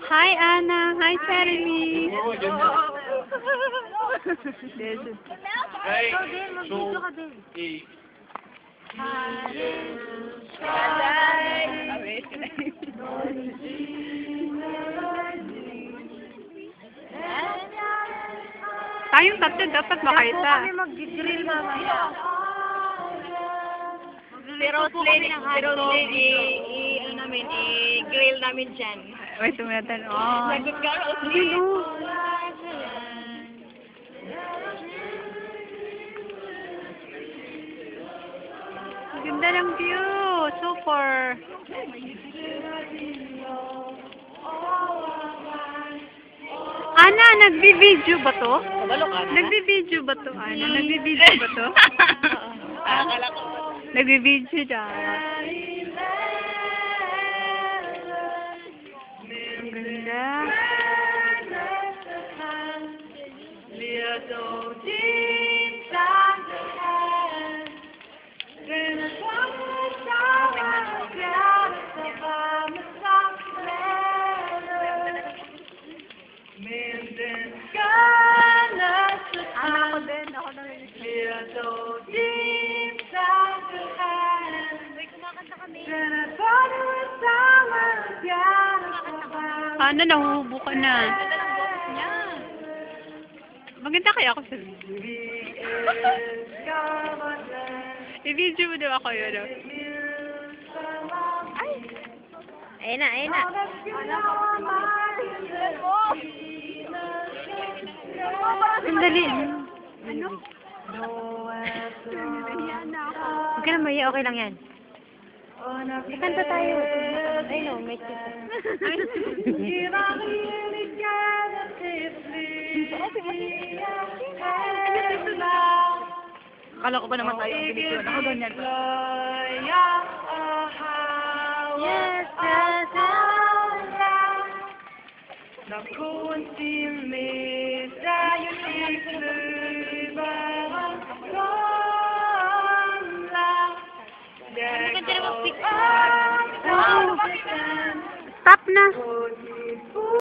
Hi, Anna. Hi, Jeremy. Hey, so, Tayong tatlo dapat makaisa. mag-grill mamaya. pero i-grill namin dyan. Wait, tumatan. Oh. Lagot ka, Hello. Ganda ng view. Super. Ana, nagbi-video ba to? Kabalo ka na? Nagbi-video ba to, Ana? Nagbi-video ba to? Akala ko. Nagbi-video dyan. Ang ganda. Ako din. Ako na rin. Ano, nahuhubo ka na. Maganda kaya ako sa i-video mo daw ako yun. Ayun na, ayun na. Sandali. Ano? Huwag ka na maya, okay lang yan. Kanta tayo. Ay no, may Akala ko pa naman tayo ang binisyon. Ako ganyan pa. Yes, Stop na.